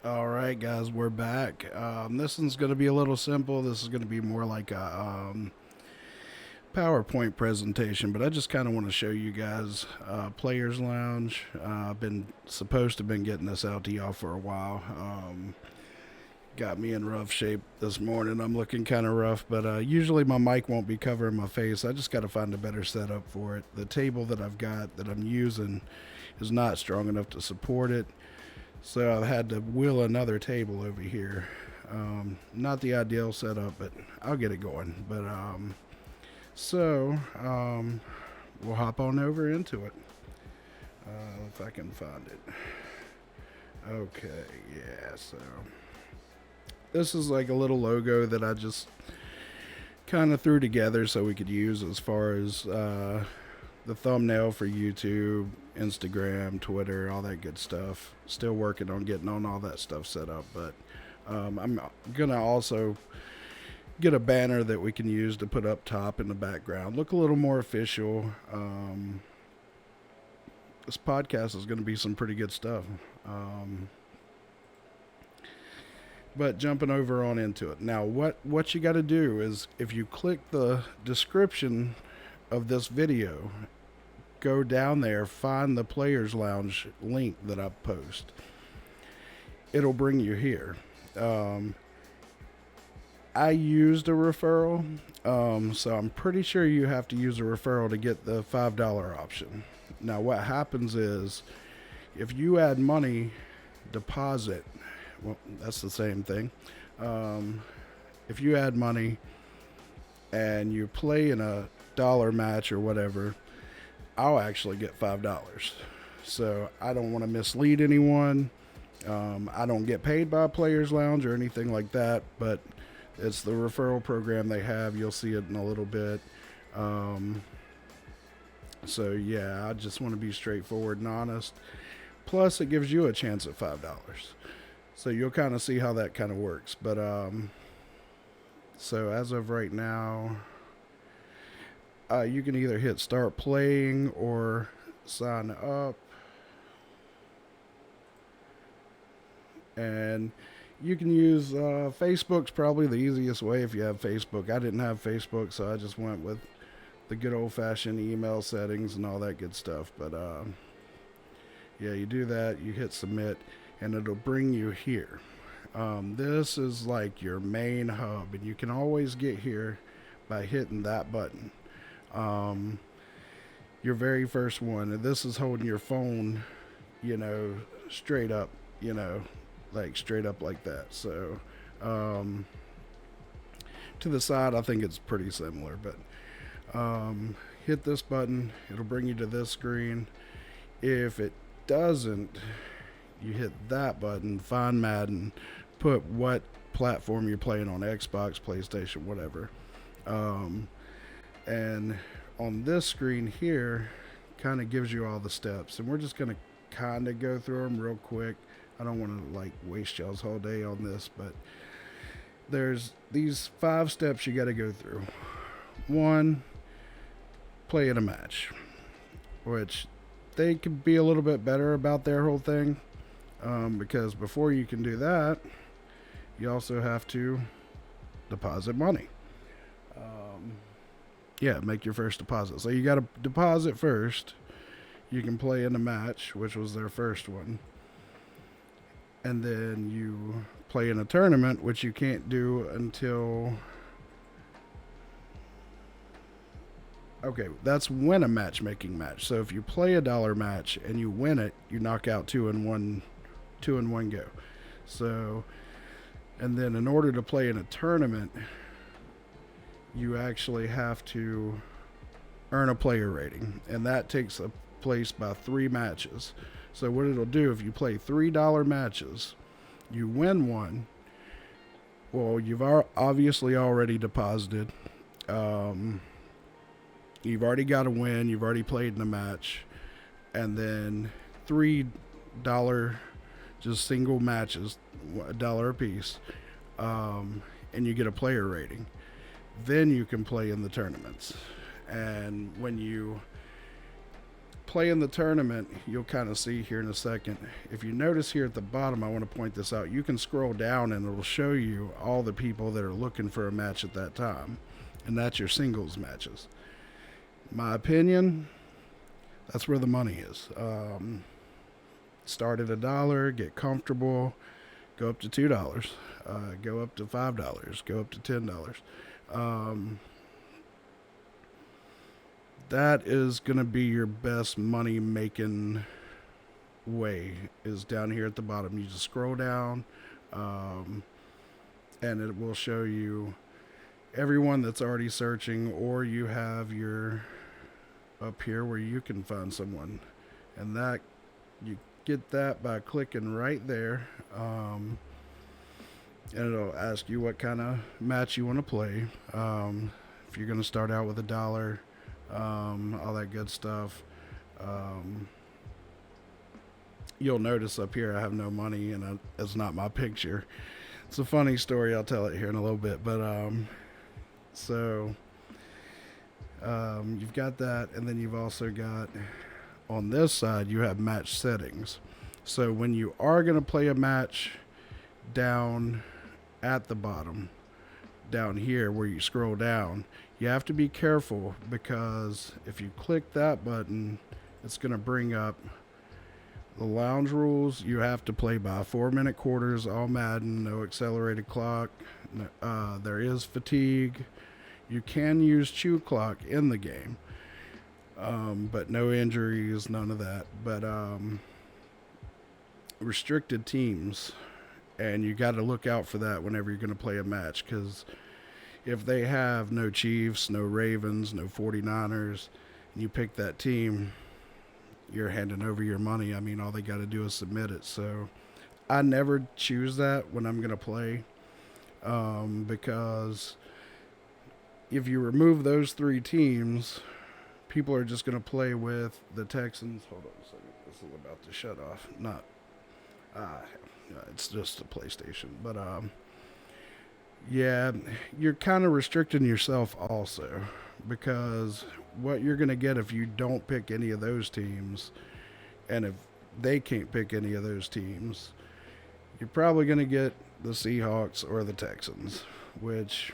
All right, guys, we're back. This one's going to be a little simple. This is going to be more like a PowerPoint presentation, but I just kind of want to show you guys Players Lounge. I've been supposed to been getting this out to y'all for a while. Got me in rough shape this morning. I'm looking kind of rough, but usually my mic won't be covering my face. I just got to find a better setup for it. The table that I've got that I'm using is not strong enough to support it. So I've had to wheel another table over here. Not the ideal setup, but I'll get it going. So we'll hop on over into it. If I can find it. Okay, yeah, so this is like a little logo that I just kind of threw together so we could use as far as the thumbnail for YouTube, Instagram, Twitter, all that good stuff. Still working on getting on all that stuff set up, but I'm gonna also get a banner that we can use to put up top in the background. Look a little more official. This podcast is going to be some pretty good stuff. Um, but jumping over on into it now, what you got to do is if you click the description of this video, go down there, find the Players Lounge link that I post. It'll bring you here. Um, I used a referral, so I'm pretty sure you have to use a referral to get the $5 option. Now, what happens is if you add money, deposit, well, that's the same thing. Um, if you add money and you play in a dollar match or whatever, I'll actually get $5. So I don't want to mislead anyone. I don't get paid by Players Lounge or anything like that, but it's the referral program they have. You'll see it in a little bit. Um, so yeah, I just want to be straightforward and honest. Plus, it gives you a chance at $5. So you'll kind of see how that kind of works. So as of right now, you can either hit start playing or sign up. And you can use Facebook's probably the easiest way if you have Facebook. I didn't have Facebook, so I just went with the good old fashioned email settings and all that good stuff. Yeah, you do that, you hit submit, and it'll bring you here. This is like your main hub, and you can always get here by hitting that button. Um, your very first one, and this is holding your phone, you know, straight up, you know, like straight up like that. So um, to the side, I think it's pretty similar, but hit this button, it'll bring you to this screen. If it doesn't, you hit that button, find Madden, put what platform you're playing on, Xbox, PlayStation, whatever. Um, and on this screen here, kind of gives you all the steps. And we're just going to kind of go through them real quick. I don't want to like waste y'all's whole day on this, but there's these 5 steps you got to go through. One, play in a match, which they could be a little bit better about their whole thing, because before you can do that, you also have to deposit money. Um, yeah, make your first deposit. So you got to deposit first. You can play in a match, which was their first one, and then you play in a tournament, which you can't do until. Okay, that's win a matchmaking match. So if you play a dollar match and you win it, you knock out two in one go. So, and then in order to play in a tournament, you actually have to earn a player rating, and that takes a place by 3 matches. So what it'll do if you play $3 matches, you win one. Well, you've obviously already deposited. Um, you've already got a win. You've already played in a match, and then $3 just single matches, $1 a piece, and you get a player rating. Then you can play in the tournaments. And when you play in the tournament, you'll kind of see here in a second. If you notice here at the bottom, I want to point this out. You can scroll down and it'll show you all the people that are looking for a match at that time. And that's your singles matches. My opinion, that's where the money is. Start at $1, get comfortable, go up to $2, go up to $5, go up to $10. That is going to be your best money making way, is down here at the bottom. You just scroll down, and it will show you everyone that's already searching, or you have your up here where you can find someone, and that you get that by clicking right there, and it'll ask you what kind of match you want to play. If you're going to start out with $1, all that good stuff. You'll notice up here I have no money, and it's not my picture. It's a funny story. I'll tell it here in a little bit. But you've got that, and then you've also got on this side you have match settings. So when you are going to play a match, down at the bottom, down here where you scroll down, you have to be careful, because if you click that button, it's going to bring up the lounge rules. You have to play by 4-minute quarters, all Madden, no accelerated clock. There is fatigue. You can use chew clock in the game, but no injuries, none of that. But restricted teams, and you got to look out for that whenever you're going to play a match, because if they have no Chiefs, no Ravens, no 49ers, and you pick that team, you're handing over your money. I mean, all they got to do is submit it. So I never choose that when I'm going to play, because if you remove those 3 teams, people are just going to play with the Texans. Hold on a second. This is about to shut off. It's just a PlayStation. But yeah, you're kind of restricting yourself also, because what you're going to get if you don't pick any of those teams, and if they can't pick any of those teams, you're probably going to get the Seahawks or the Texans, which,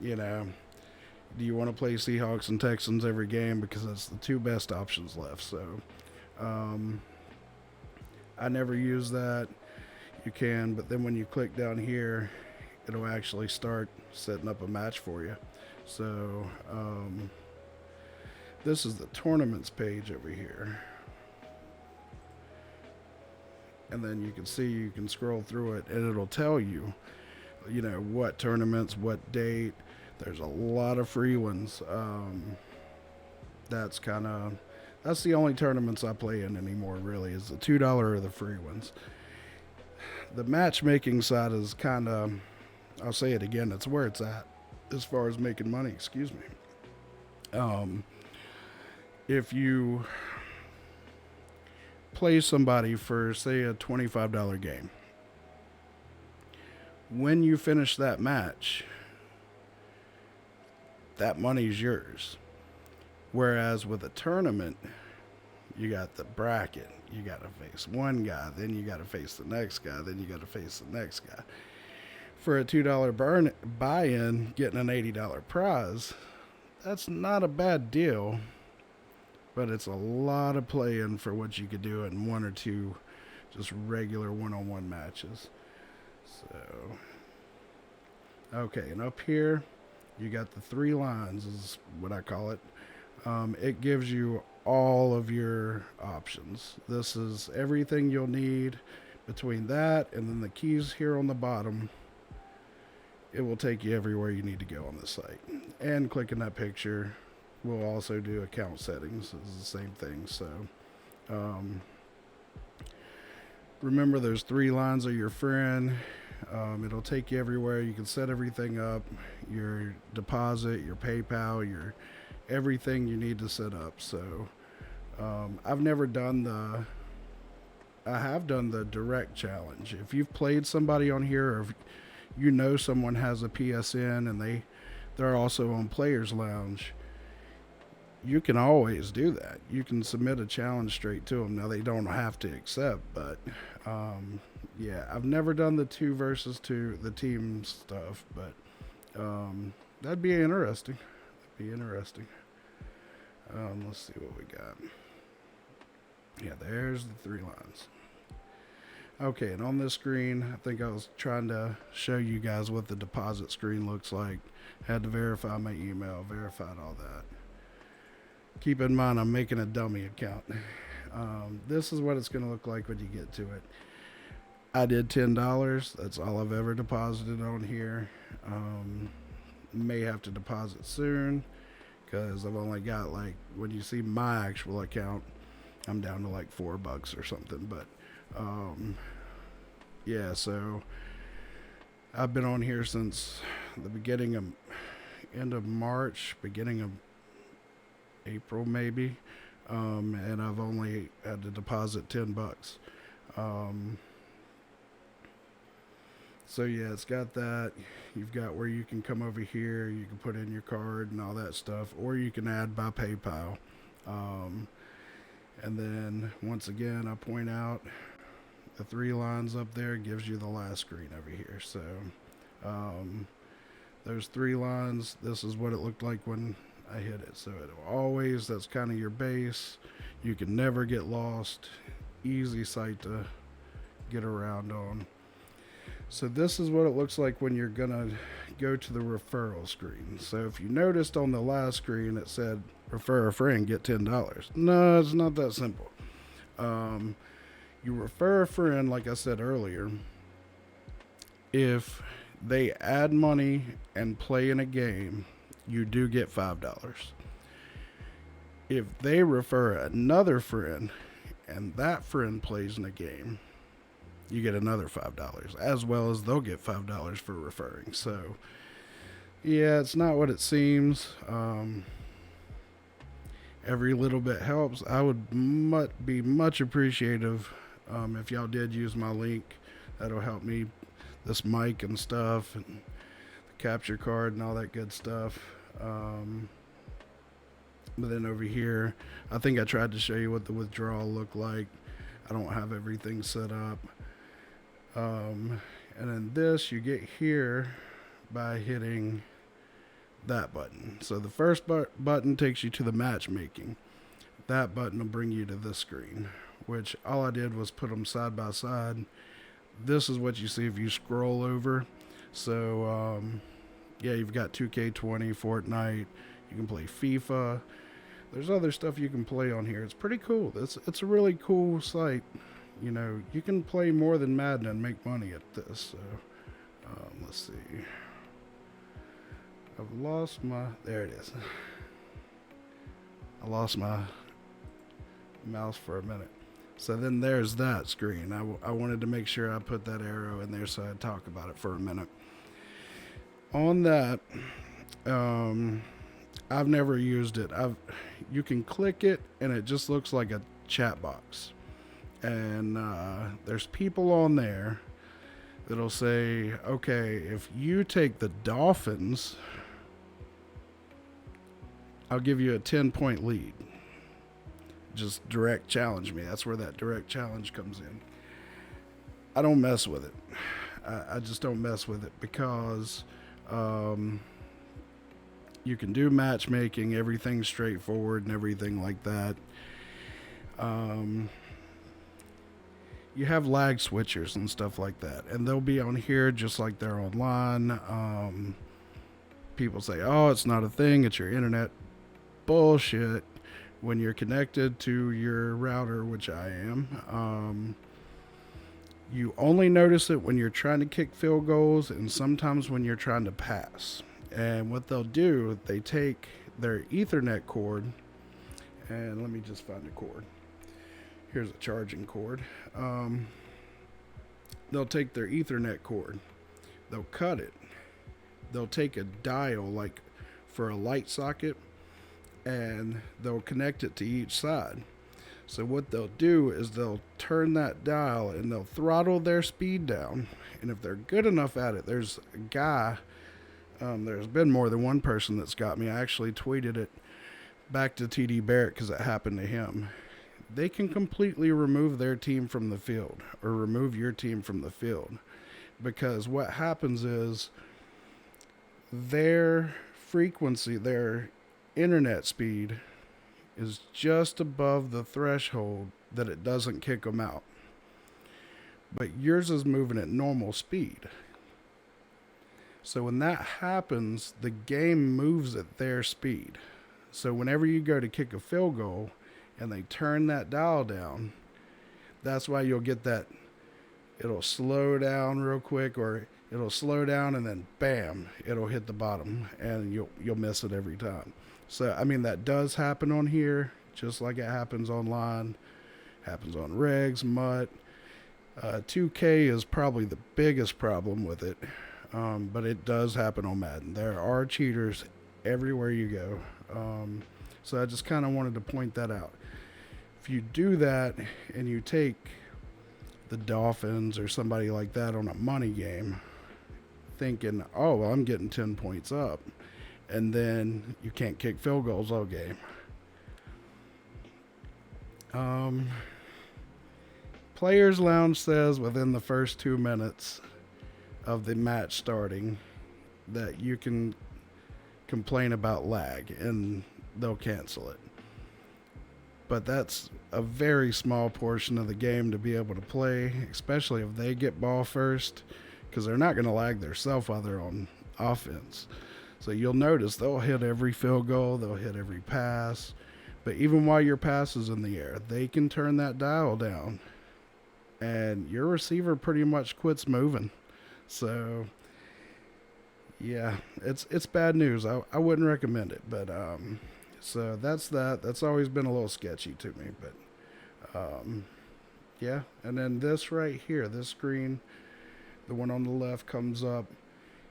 you know, do you want to play Seahawks and Texans every game? Because that's the 2 best options left. So I never use that. You can, but then when you click down here, it'll actually start setting up a match for you. So this is the tournaments page over here, and then you can see, you can scroll through it, and it'll tell you, you know, what tournaments, what date. There's a lot of free ones. That's the only tournaments I play in anymore, really, is the $2 or the free ones. The matchmaking side is kind of, I'll say it again, it's where it's at as far as making money. Excuse me. If you play somebody for, say, a $25 game, when you finish that match, that money's yours. Whereas with a tournament, you got the bracket. You got to face one guy, then you got to face the next guy, then you got to face the next guy. For a $2 buy-in, getting an $80 prize, that's not a bad deal, but it's a lot of playing for what you could do in 1 or 2 just regular one-on-one matches. So, okay, and up here, you got the 3 lines, is what I call it. It gives you all of your options. This is everything you'll need between that and then the keys here on the bottom. It will take you everywhere you need to go on this site. And clicking that picture will also do account settings. It's the same thing. So remember, those 3 lines are your friend. It'll take you everywhere. You can set everything up, your deposit, your PayPal, your everything you need to set up. So I've never done I have done the direct challenge. If you've played somebody on here, or if you know someone has a PSN and they're also on Players Lounge, you can always do that. You can submit a challenge straight to them. Now they don't have to accept, but yeah, I've never done the two versus two, the team stuff, but that'd be interesting. That'd be interesting. Let's see what we got. Yeah, there's the three lines. Okay, and on this screen, I think I was trying to show you guys what the deposit screen looks like. Had to verify my email, verified all that. Keep in mind, I'm making a dummy account. This is what it's going to look like when you get to it. I did $10. That's all I've ever deposited on here. May have to deposit soon because I've only got, like, when you see my actual account, I'm down to like $4 or something. But yeah, so I've been on here since the beginning of end of March, beginning of April maybe, and I've only had to deposit $10. So yeah, it's got that. You've got where you can come over here, you can put in your card and all that stuff, or you can add by PayPal. And then once again, I point out the three lines up there gives you the last screen over here. So those three lines, this is what it looked like when I hit it. So it'll always, that's kind of your base. You can never get lost. Easy site to get around on. So this is what it looks like when you're gonna go to the referral screen. So if you noticed on the last screen it said refer a friend, get $10. No, it's not that simple. You refer a friend, like I said earlier, if they add money and play in a game, you do get $5. If they refer another friend and that friend plays in a game, you get another $5, as well as they'll get $5 for referring. So yeah, it's not what it seems. Every little bit helps. I would be much appreciative if y'all did use my link. That'll help me, this mic and stuff, and the capture card and all that good stuff. But then over here, I think I tried to show you what the withdrawal looked like. I don't have everything set up. And then this you get here by hitting that button. So the first button takes you to the matchmaking. That button will bring you to this screen, which all I did was put them side by side. This is what you see if you scroll over. So yeah, you've got 2K20, Fortnite. You can play FIFA. There's other stuff you can play on here. It's pretty cool. It's a really cool site. You know, you can play more than Madden and make money at this. So let's see. I've lost my, there it is. I lost my mouse for a minute. So then there's that screen. I wanted to make sure I put that arrow in there so I'd talk about it for a minute. On that, I've never used it. You can click it and it just looks like a chat box. And there's people on there that'll say, okay, if you take the Dolphins, I'll give you a 10-point lead. Just direct challenge me. That's where that direct challenge comes in. I don't mess with it. I just don't mess with it because you can do matchmaking, everything's straightforward and everything like that. You have lag switchers and stuff like that, and they'll be on here just like they're online. People say, oh, it's not a thing, it's your internet. Bullshit. When you're connected to your router, which I am, you only notice it when you're trying to kick field goals and sometimes when you're trying to pass. And what they'll do, they take their Ethernet cord, and let me just find a cord. Here's a charging cord. They'll take their Ethernet cord, they'll cut it, they'll take a dial like for a light socket, and they'll connect it to each side. So what they'll do is they'll turn that dial and they'll throttle their speed down. And if they're good enough at it, there's a guy, there's been more than one person that's got me. I actually tweeted it, back to TD Barrett because it happened to him. They can completely remove their team from the field or remove your team from the field, because what happens is their frequency, their internet speed is just above the threshold that it doesn't kick them out. But yours is moving at normal speed. So when that happens, the game moves at their speed. So whenever you go to kick a field goal and they turn that dial down, that's why you'll get that. It'll slow down real quick, or it'll slow down and then bam, it'll hit the bottom, and you'll miss it every time. So I mean, that does happen on here, just like it happens online. Happens on regs, MUT. 2K is probably the biggest problem with it, but it does happen on Madden. There are cheaters everywhere you go. So I just kind of wanted to point that out. If you do that and you take the Dolphins or somebody like that on a money game, thinking, oh, well, I'm getting 10 points up, and then you can't kick field goals all game. Players Lounge says within the first 2 minutes of the match starting that you can complain about lag and they'll cancel it. But that's a very small portion of the game to be able to play, especially if they get ball first, because they're not going to lag themselves while they're on offense. So you'll notice they'll hit every field goal, they'll hit every pass, but even while your pass is in the air, they can turn that dial down and your receiver pretty much quits moving. So yeah, it's bad news. I wouldn't recommend it, but so that's that. That's always been a little sketchy to me, but yeah. And then this right here, this screen, the one on the left comes up.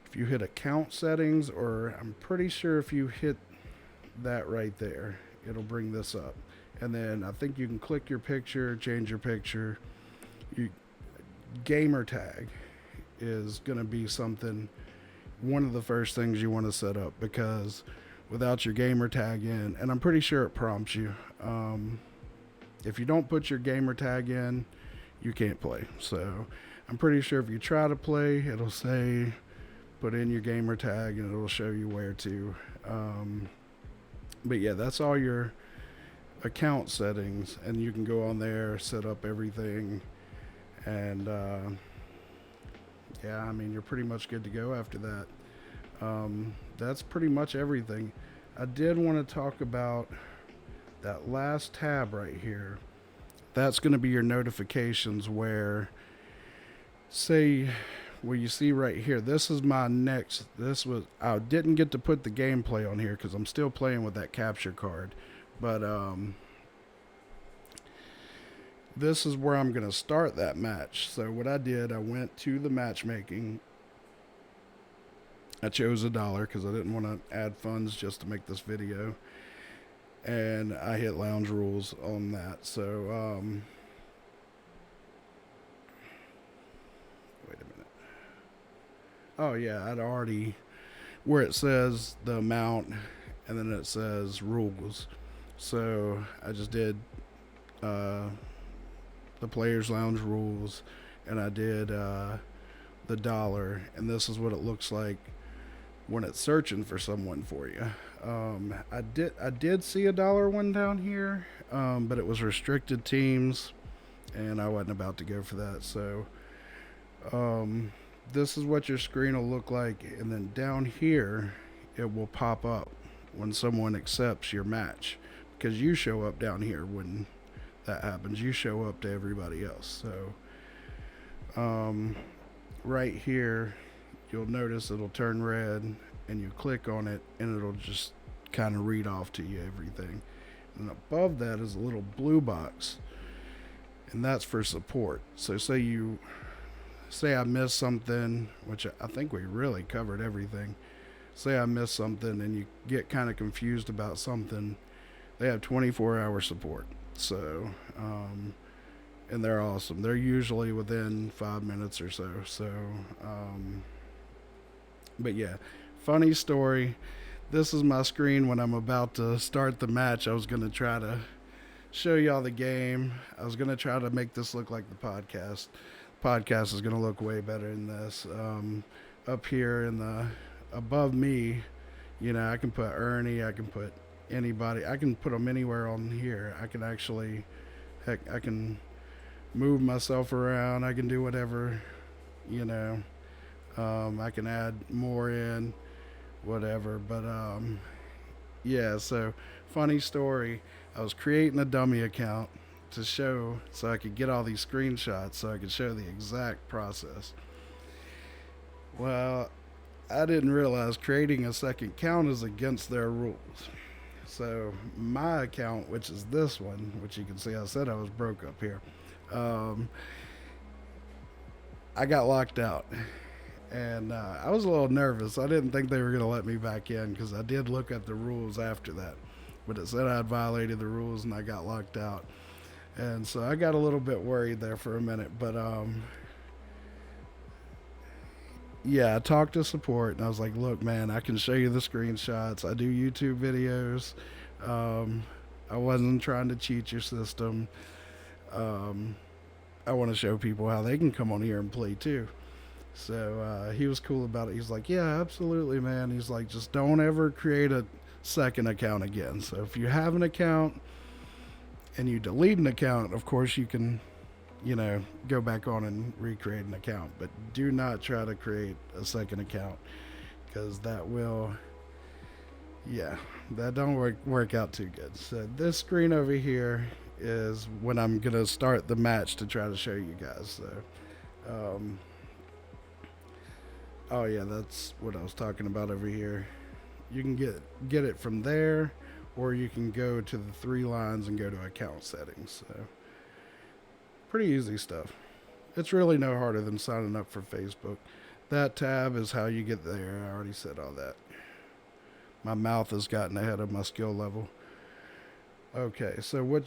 If you hit account settings, or I'm pretty sure if you hit that right there, it'll bring this up. And then I think you can click your picture, change your picture. Gamer tag is going to be something, one of the first things you want to set up, because without your gamer tag in, and I'm pretty sure it prompts you, if you don't put your gamer tag in, you can't play. So I'm pretty sure if you try to play, it'll say put in your gamer tag and it'll show you where to. But yeah, that's all your account settings, and you can go on there, set up everything, and yeah, I mean, you're pretty much good to go after that. That's pretty much everything. I did want to talk about that last tab right here. That's going to be your notifications, where, say, where you see right here, this is my next, I didn't get to put the gameplay on here because I'm still playing with that capture card, but this is where I'm going to start that match. So what I did, I went to the matchmaking. I chose $1 because I didn't want to add funds just to make this video. And I hit lounge rules on that. So, wait a minute. Oh yeah, I'd already, where it says the amount and then it says rules. So I just did, the players lounge rules, and I did the $1, and this is what it looks like when it's searching for someone for you. I did see $1 one down here, but it was restricted teams, and I wasn't about to go for that. So this is what your screen will look like, and then down here it will pop up when someone accepts your match, because you show up down here when that happens. You show up to everybody else. So right here you'll notice it'll turn red, and you click on it and it'll just kind of read off to you everything. And above that is a little blue box, and that's for support. So say I missed something, which I think we really covered everything. Say I missed something and you get kind of confused about something, they have 24-hour support. So, and they're awesome. They're usually within 5 minutes or so. So, but yeah, funny story. this is my screen when I'm about to start the match. I was going to try to show y'all the game. I was going to try to make this look like the podcast. Podcast is going to look way better than this. Up here in the above me, I can put Ernie, I can put anybody, I can put them anywhere on here. I can actually, heck, I can move myself around. I can do whatever, you know. I can add more in, whatever. But yeah. So funny story. I was creating a dummy account to show, so I could get all these screenshots, so I could show the exact process. Well, I didn't realize creating a second account is against their rules. So my account, which is this one, which you can see, I said I was broke up here. Um, I got locked out, and I was a little nervous. I didn't think they were going to let me back in because I did look at the rules after that, but it said I had violated the rules and I got locked out, and so I got a little bit worried there for a minute. But yeah, I talked to support and I was like, "Look, man, I can show you the screenshots. I do YouTube videos. Um, I wasn't trying to cheat your system. Um, I want to show people how they can come on here and play too." So he was cool about it. He's like, "Yeah, absolutely, man." He's like, "Just don't ever create a second account again. So if you have an account and you delete an account, of course you can, go back on and recreate an account. But do not try to create a second account because that will, yeah, that don't work out too good." So this screen over here is when I'm gonna start the match to try to show you guys. So, oh yeah, that's what I was talking about over here. You can get it from there, or you can go to the three lines and go to account settings. So pretty easy stuff. It's really no harder than signing up for Facebook. That tab is how you get there. I already said all that. My mouth has gotten ahead of my skill level. Okay, so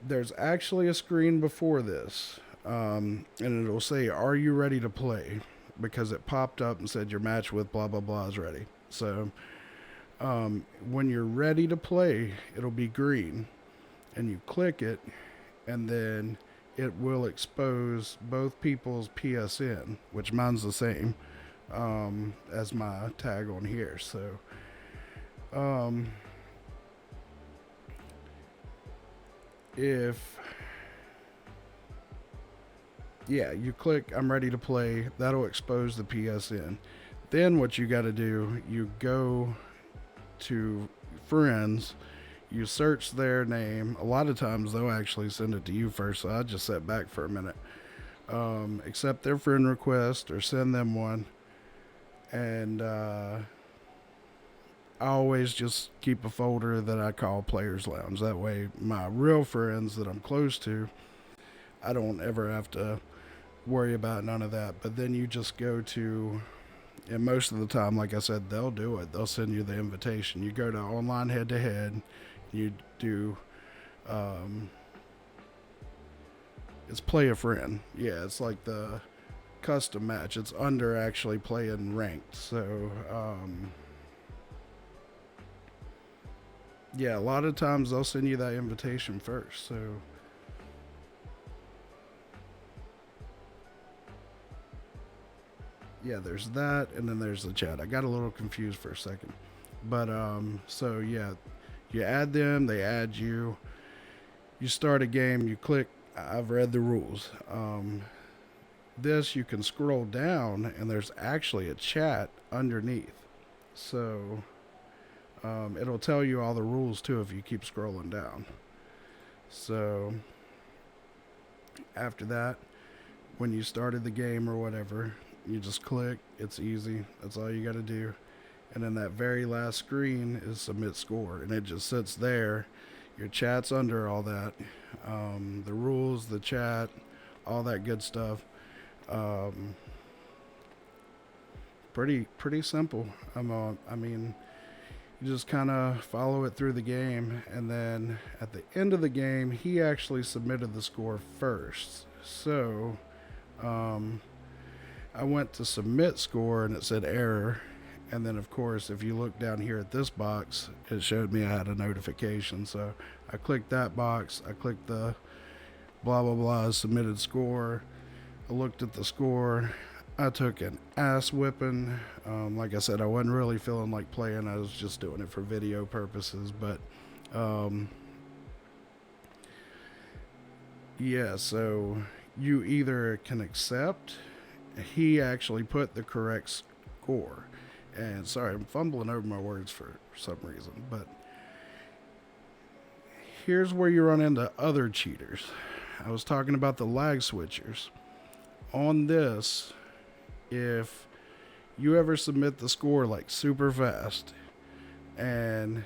there's actually a screen before this, and it'll say, "Are you ready to play?" Because it popped up and said your match with blah blah blah is ready. So when you're ready to play, it'll be green, and you click it, and then it will expose both people's PSN, which mine's the same as my tag on here. So if you click "I'm ready to play," that'll expose the PSN. Then what you got to do, you go to friends, you search their name. A lot of times they'll actually send it to you first, so I just sat back for a minute. Accept their friend request or send them one, and I always just keep a folder that I call Players Lounge. That way my real friends that I'm close to, I don't ever have to worry about none of that. But then you just go to, and most of the time, like I said, they'll do it. They'll send you the invitation. You go to online head to head. You do, it's play a friend. Yeah, it's like the custom match. It's under actually playing ranked. So, yeah, a lot of times they'll send you that invitation first. So, yeah, there's that, and then there's the chat. I got a little confused for a second, but so yeah, you add them, they add you. You start a game, you click. I've read the rules. This you can scroll down, and there's actually a chat underneath. So it'll tell you all the rules too if you keep scrolling down. So after that, when you started the game or whatever, you just click. It's easy. That's all you got to do. And then that very last screen is submit score, and it just sits there. Your chat's under all that, the rules, the chat, all that good stuff. Pretty simple. I mean, you just kind of follow it through the game, and then at the end of the game, he actually submitted the score first. So I went to submit score, and it said error, And then, of course, if you look down here at this box, it showed me I had a notification. So I clicked that box. I clicked the blah, blah, blah, submitted score. I looked at the score. I took an ass whipping. Like I said, I wasn't really feeling like playing. I was just doing it for video purposes. But yeah, so you either can accept. He actually put the correct score. And sorry, I'm fumbling over my words for some reason. But here's where you run into other cheaters. I was talking about the lag switchers. On this, if you ever submit the score like super fast and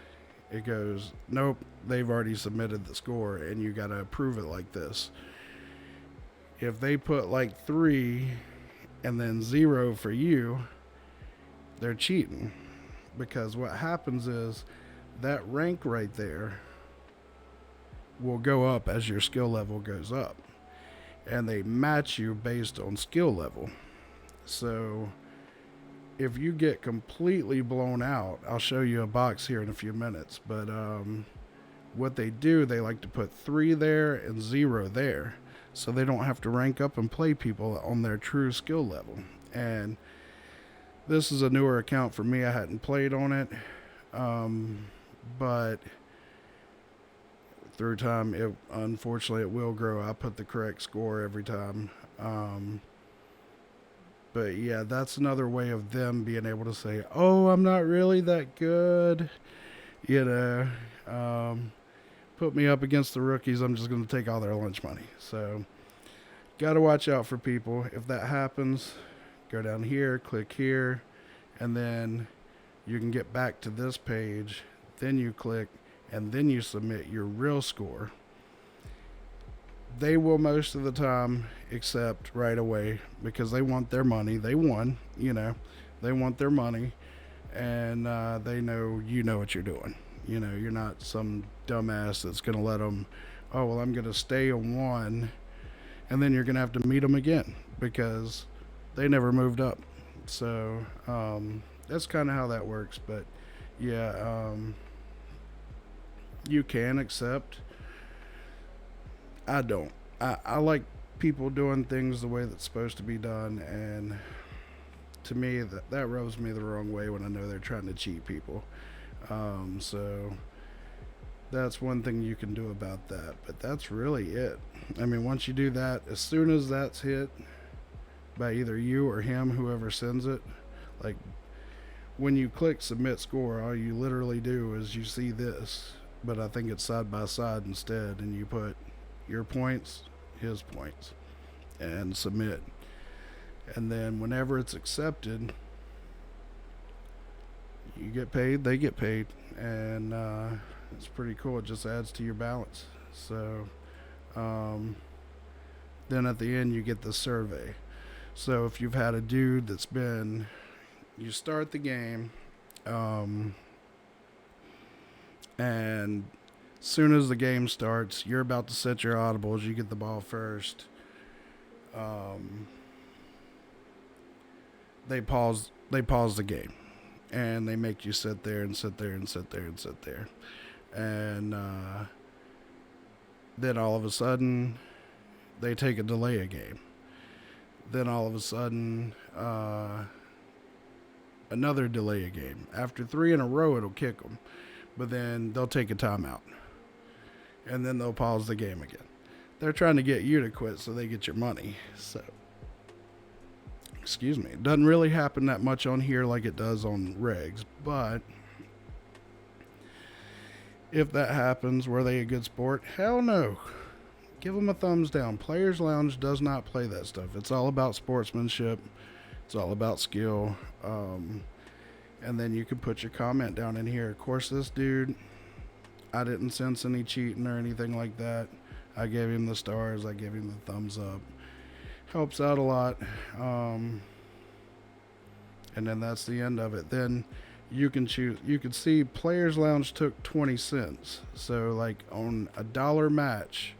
it goes, nope, they've already submitted the score and you got to approve it like this. If they put like 3 and then 0 for you, they're cheating. Because what happens is that rank right there will go up as your skill level goes up. And they match you based on skill level. So if you get completely blown out, I'll show you a box here in a few minutes, but what they do, they like to put 3 there and 0 there, so they don't have to rank up and play people on their true skill level. And this is a newer account for me. I hadn't played on it, but through time, unfortunately it will grow. I put the correct score every time. But yeah, that's another way of them being able to say, oh, I'm not really that good. You know, put me up against the rookies. I'm just going to take all their lunch money. So got to watch out for people. If that happens, go down here, click here, and then you can get back to this page. Then you click, and then you submit your real score. They will most of the time accept right away because they want their money. They won, you know, they want their money, and they know you know what you're doing. You know, you're not some dumbass that's going to let them, oh, well, I'm going to stay on 1, and then you're going to have to meet them again because they never moved up. So that's kind of how that works. But yeah, you can accept. I don't. I like people doing things the way that's supposed to be done, and to me, that rubs me the wrong way when I know they're trying to cheat people. So that's one thing you can do about that, but that's really it. I mean, once you do that, as soon as that's hit by either you or him, whoever sends it, like when you click submit score, all you literally do is you see this, but I think it's side by side instead, and you put your points, his points, and submit. And then whenever it's accepted, you get paid, they get paid, and it's pretty cool. It just adds to your balance. So then at the end you get the survey. So if you've had a dude that's been, you start the game, and soon as the game starts, you're about to set your audibles. You get the ball first. They pause the game, and they make you sit there and sit there and sit there and sit there, and then all of a sudden, they take a delay a game. Then all of a sudden, another delay a game. After 3 in a row, it'll kick them, but then they'll take a timeout. And then they'll pause the game again. They're trying to get you to quit so they get your money. So, excuse me. It doesn't really happen that much on here like it does on regs. But if that happens, were they a good sport? Hell no. Give them a thumbs down. Players Lounge does not play that stuff. It's all about sportsmanship. It's all about skill. And then you can put your comment down in here. Of course, this dude, I didn't sense any cheating or anything like that. I gave him the stars. I gave him the thumbs up. Helps out a lot. And then that's the end of it. Then you can choose. You can see Players Lounge took 20 cents. So like on a $1 match,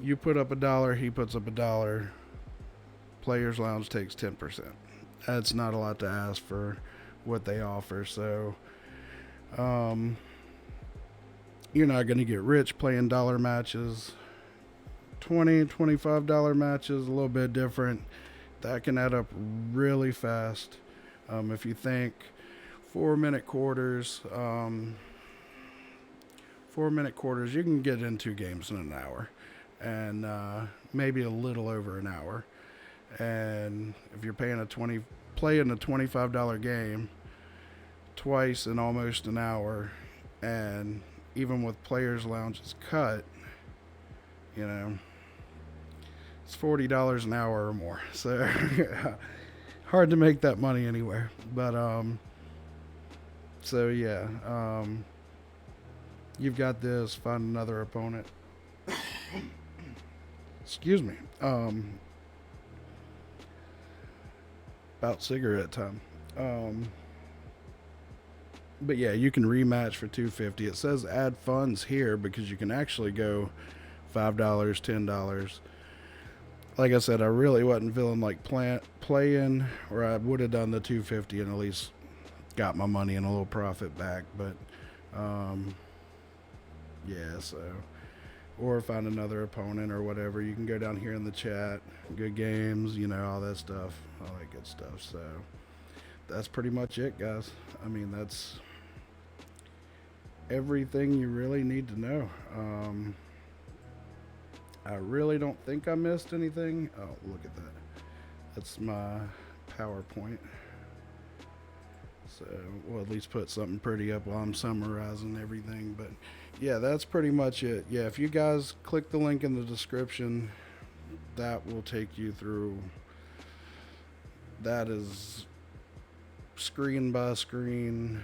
you put up $1, he puts up $1. Players Lounge takes 10%. That's not a lot to ask for what they offer. So, um, you're not going to get rich playing dollar matches. $20, $25 matches, a little bit different. That can add up really fast. If you think 4 minute quarters, 4 minute quarters, you can get in 2 games in an hour, and maybe a little over an hour. And if you're playing a $25 game twice in almost an hour, and even with Players Lounge's cut, you know, it's $40 an hour or more. So hard to make that money anywhere. But so yeah, you've got this. Find another opponent. Excuse me. About cigarette time. But yeah, you can rematch for $250. It says add funds here because you can actually go $5, $10. Like I said, I really wasn't feeling like playing, or I would have done the $250 and at least got my money and a little profit back. But yeah, so, or find another opponent or whatever. You can go down here in the chat, good games, all that stuff, all that good stuff. So that's pretty much it, guys. I mean, that's everything you really need to know. I really don't think I missed anything. Oh, look at that. That's my PowerPoint. So we'll at least put something pretty up while I'm summarizing everything. But yeah, that's pretty much it. Yeah, if you guys click the link in the description, that will take you through. That is screen by screen.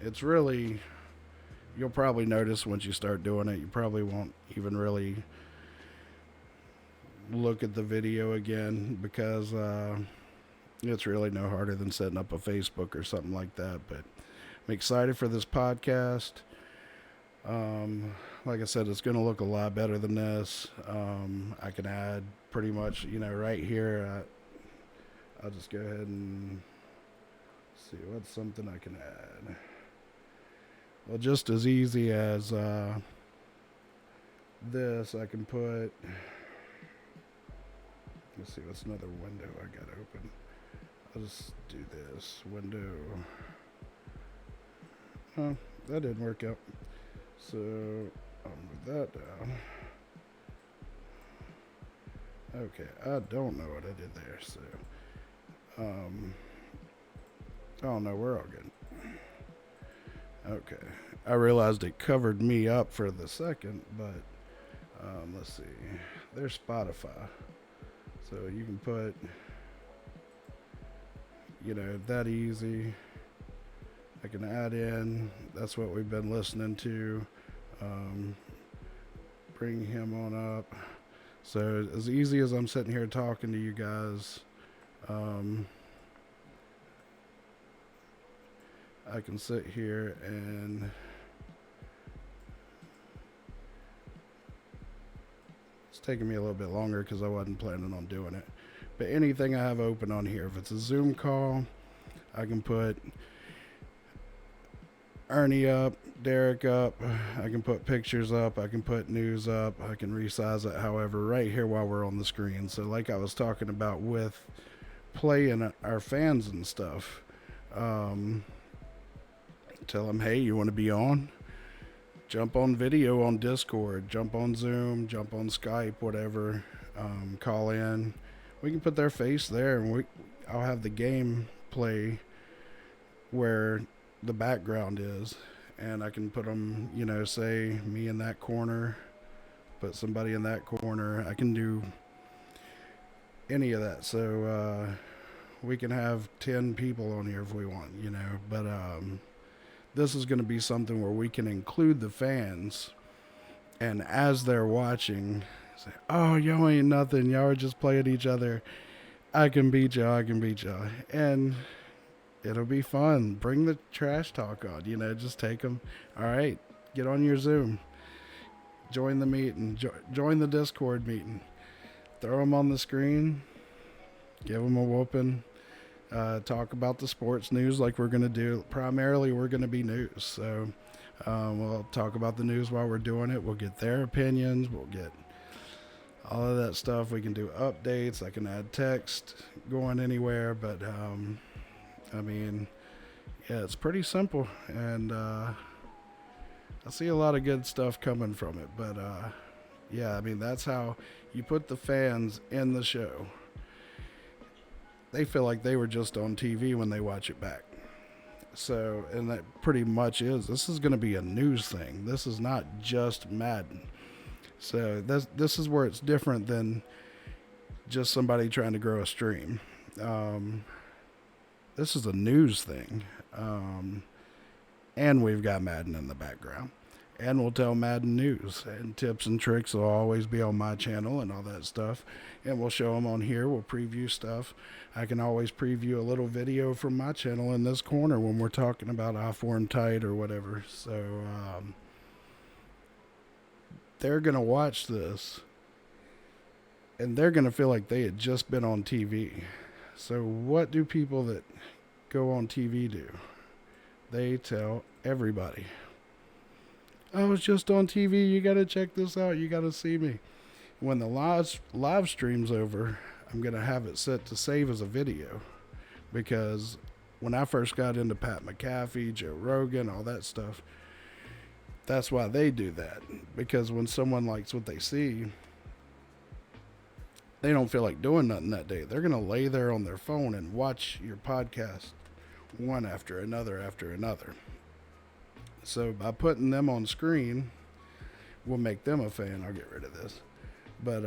It's really, you'll probably notice once you start doing it, you probably won't even really look at the video again because it's really no harder than setting up a Facebook or something like that. But I'm excited for this podcast. Like I said, it's going to look a lot better than this. I can add pretty much, right here. I'll just go ahead and see what's something I can add. Well, just as easy as this, I can put. Let's see, what's another window I got open? I'll just do this window. Oh, that didn't work out. So I'll move that down. Okay, I don't know what I did there. So, oh no, we're all good. Okay, I realized it covered me up for the second, but let's see. There's Spotify. So you can put, that easy. I can add in, that's what we've been listening to. Bring him on up. So as easy as I'm sitting here talking to you guys, I can sit here and it's taking me a little bit longer because I wasn't planning on doing it. But anything I have open on here, if it's a Zoom call, I can put Ernie up, Derek up, I can put pictures up, I can put news up, I can resize it however right here while we're on the screen. So like I was talking about with playing our fans and stuff, tell them, hey, you want to be on? Jump on video on Discord, jump on Zoom, jump on Skype, whatever, call in. We can put their face there, and I'll have the game play where the background is, and I can put them, say me in that corner, put somebody in that corner. I can do any of that. So we can have 10 people on here if we want, but this is going to be something where we can include the fans, and as they're watching, say, oh, y'all ain't nothing, y'all are just playing each other, I can beat y'all, and it'll be fun. Bring the trash talk on, just take them. All right, get on your Zoom, join the meeting, join the Discord meeting, throw them on the screen, give them a whooping. Talk about the sports news like we're going to do. Primarily, we're going to be news. So we'll talk about the news while we're doing it. We'll get their opinions. We'll get all of that stuff. We can do updates. I can add text going anywhere. But, I mean, yeah, it's pretty simple. And I see a lot of good stuff coming from it. But, yeah, I mean, that's how you put the fans in the show. They feel like they were just on TV when they watch it back. So, and that pretty much is. This is going to be a news thing. This is not just Madden. So this is where it's different than just somebody trying to grow a stream. This is a news thing. And we've got Madden in the background. And we'll tell Madden news, and tips and tricks will always be on my channel and all that stuff. And we'll show them on here. We'll preview stuff. I can always preview a little video from my channel in this corner when we're talking about I-form tight or whatever. So they're going to watch this, and they're going to feel like they had just been on TV. So what do people that go on TV do? They tell everybody. I was just on TV. You got to check this out. You got to see me. When the live stream's over, I'm going to have it set to save as a video. Because when I first got into Pat McAfee, Joe Rogan, all that stuff, that's why they do that. Because when someone likes what they see, they don't feel like doing nothing that day. They're going to lay there on their phone and watch your podcast one after another after another. So by putting them on screen, we'll make them a fan. I'll get rid of this. But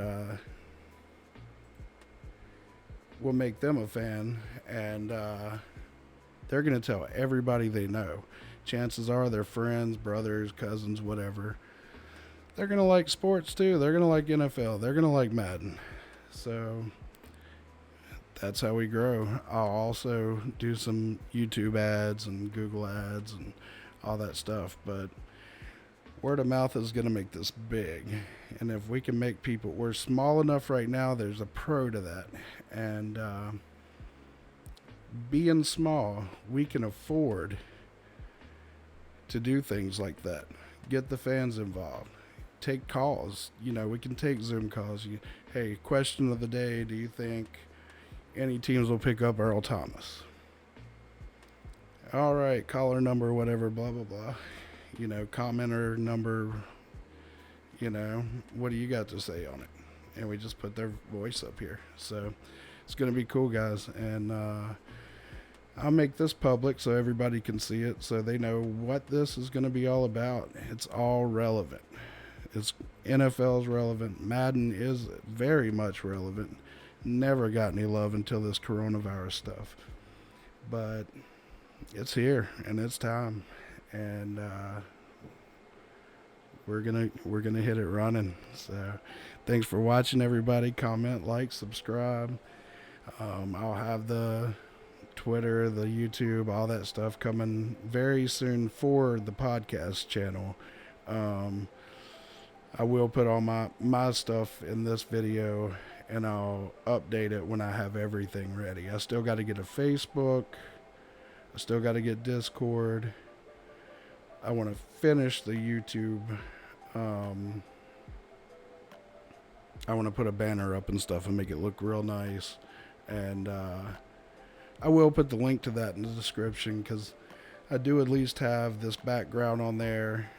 we'll make them a fan, and they're going to tell everybody they know. Chances are their friends, brothers, cousins, whatever. They're going to like sports too. They're going to like NFL. They're going to like Madden. So that's how we grow. I'll also do some YouTube ads and Google ads and all that stuff, but word of mouth is going to make this big. And if we can make people, we're small enough right now, there's a pro to that. And being small, we can afford to do things like that. Get the fans involved. Take calls. You know, we can take Zoom calls. Hey, question of the day, do you think any teams will pick up Earl Thomas? All right, caller number, whatever, blah, blah, blah. You know, commenter number, you know, what do you got to say on it? And we just put their voice up here. So it's going to be cool, guys. And I'll make this public so everybody can see it, so they know what this is going to be all about. It's all relevant. It's NFL's relevant. Madden is very much relevant. Never got any love until this coronavirus stuff. But it's here, and it's time, and we're gonna hit it running. So thanks for watching, everybody. Comment, like, subscribe. I'll have the Twitter, the YouTube, all that stuff coming very soon for the podcast channel. I will put all my stuff in this video, and I'll update it when I have everything ready. I still got to get a Facebook. I still got to get Discord. I want to finish the YouTube. I want to put a banner up and stuff and make it look real nice. And I will put the link to that in the description, because I do at least have this background on there.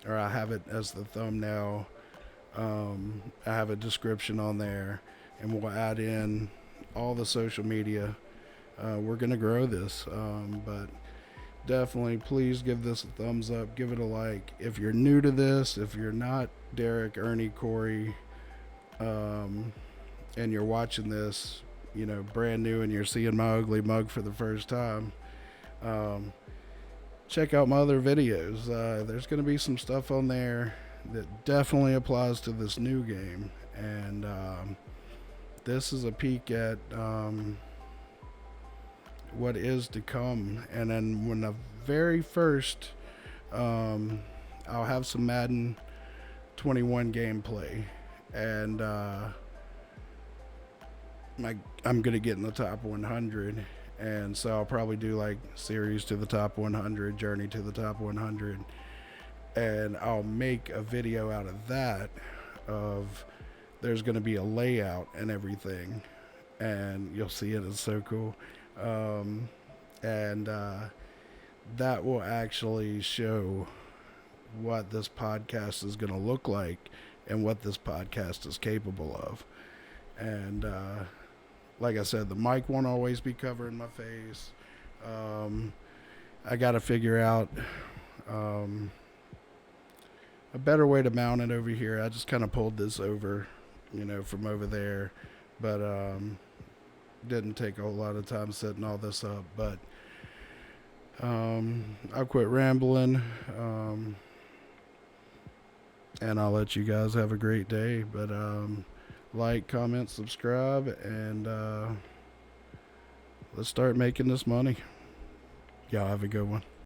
Or I have it as the thumbnail. I have a description on there. And we'll add in all the social media. We're going to grow this, but definitely please give this a thumbs up, give it a like. If you're new to this, if you're not Derek, Ernie, Corey, and you're watching this, you know, brand new, and you're seeing my ugly mug for the first time, check out my other videos. There's going to be some stuff on there that definitely applies to this new game, and this is a peek at what is to come. And then when the very first I'll have some Madden 21 gameplay, and I'm gonna get in the top 100, and so I'll probably do like series to the top 100, journey to the top 100, and I'll make a video out of that. Of there's gonna be a layout and everything, and you'll see it. It's so cool, and that will actually show what this podcast is gonna look like and what this podcast is capable of. And like I said, the mic won't always be covering my face. I got to figure out a better way to mount it over here. I just kind of pulled this over, from over there, but didn't take a whole lot of time setting all this up. But I'll quit rambling, and I'll let you guys have a great day. But like, comment, subscribe, and let's start making this money. Y'all have a good one.